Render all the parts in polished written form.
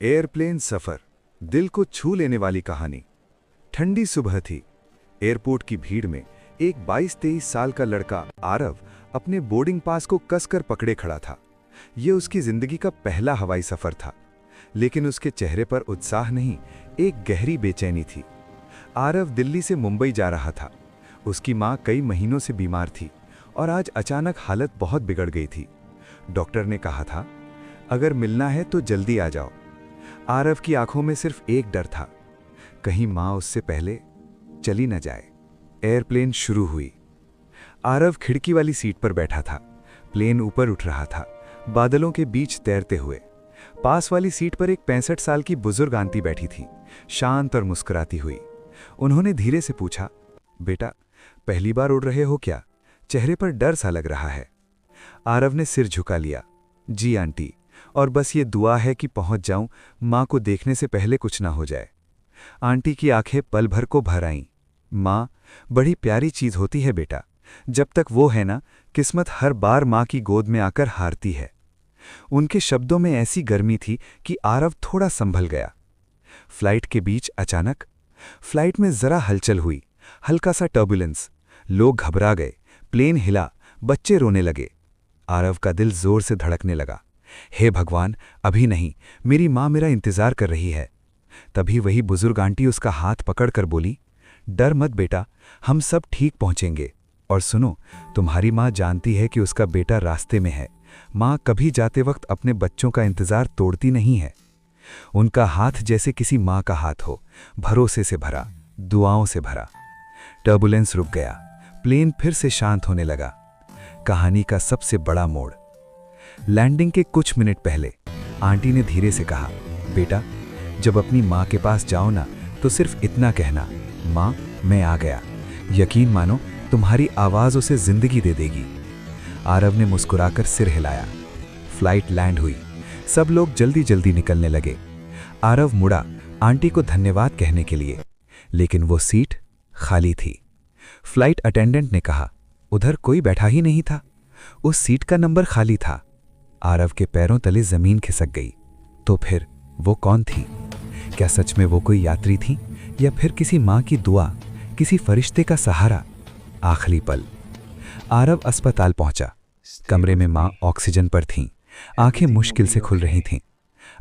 Airplane सफर, दिल को छू लेने वाली कहानी। ठंडी सुबह थी। एयरपोर्ट की भीड़ में एक 22-23 साल का लड़का आरव अपने बोर्डिंग पास को कसकर पकड़े खड़ा था। यह उसकी जिंदगी का पहला हवाई सफर था, लेकिन उसके चेहरे पर उत्साह नहीं, एक गहरी बेचैनी थी। आरव दिल्ली से मुंबई जा रहा था। उसकी मां कई महीनों से बीमार थी और आज अचानक हालत बहुत बिगड़ गई थी। डॉक्टर ने कहा था, अगर मिलना है तो जल्दी आ जाओ। आरव की आंखों में सिर्फ एक डर था, कहीं मां उससे पहले चली न जाए। एयरप्लेन शुरू हुई। आरव खिड़की वाली सीट पर बैठा था। प्लेन ऊपर उठ रहा था, बादलों के बीच तैरते हुए। पास वाली सीट पर एक 65 साल की बुजुर्ग आंटी बैठी थी, शांत और मुस्कुराती हुई। उन्होंने धीरे से पूछा, बेटा, पहली बार उड़ रहे हो क्या? चेहरे पर डर सा लग रहा है। आरव ने सिर झुका लिया। जी आंटी, और बस ये दुआ है कि पहुंच जाऊं, मां को देखने से पहले कुछ ना हो जाए। आंटी की आंखें पल भर को भर आईं। मां बड़ी प्यारी चीज होती है बेटा, जब तक वो है ना, किस्मत हर बार मां की गोद में आकर हारती है। उनके शब्दों में ऐसी गर्मी थी कि आरव थोड़ा संभल गया। फ्लाइट के बीच अचानक फ्लाइट में जरा हलचल हुई, हल्का सा टर्बुलेंस। लोग घबरा गए, प्लेन हिला, बच्चे रोने लगे। आरव का दिल जोर से धड़कने लगा। हे भगवान, अभी नहीं, मेरी मां मेरा इंतजार कर रही है। तभी वही बुजुर्ग आंटी उसका हाथ पकड़कर बोली, डर मत बेटा, हम सब ठीक पहुंचेंगे। और सुनो, तुम्हारी मां जानती है कि उसका बेटा रास्ते में है। मां कभी जाते वक्त अपने बच्चों का इंतजार तोड़ती नहीं है। उनका हाथ जैसे किसी मां का हाथ हो, भरोसे से भरा, दुआओं से भरा। टर्बुलेंस रुक गया, प्लेन फिर से शांत होने लगा। कहानी का सबसे बड़ा मोड़। लैंडिंग के कुछ मिनट पहले आंटी ने धीरे से कहा, बेटा, जब अपनी मां के पास जाओ ना, तो सिर्फ इतना कहना, मां, मैं आ गया। यकीन मानो, तुम्हारी आवाज उसे जिंदगी दे देगी। आरव ने मुस्कुराकर सिर हिलाया। फ्लाइट लैंड हुई। सब लोग जल्दी जल्दी निकलने लगे। आरव मुड़ा आंटी को धन्यवाद कहने के लिए, लेकिन वो सीट खाली थी। फ्लाइट अटेंडेंट ने कहा, उधर कोई बैठा ही नहीं था। उस सीट का नंबर खाली था। आरव के पैरों तले जमीन खिसक गई। तो फिर वो कौन थी? क्या सच में वो कोई यात्री थी, या फिर किसी मां की दुआ, किसी फरिश्ते का सहारा? आखिरी पल। आरव अस्पताल पहुंचा। कमरे में मां ऑक्सीजन पर थीं, आंखें मुश्किल से खुल रही थीं।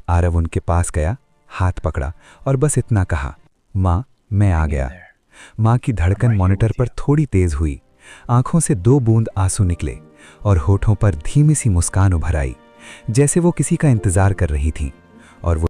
आरव उनके पास गया, हाथ पकड़ा और बस इतना कहा, मां, मैं आ गया। मां की धड़कन मॉनिटर पर थोड़ी तेज हुई। आंखों से 2 बूंद आंसू निकले और होठों पर धीमी सी मुस्कान उभर आई, जैसे वो किसी का इंतजार कर रही थीं। और वो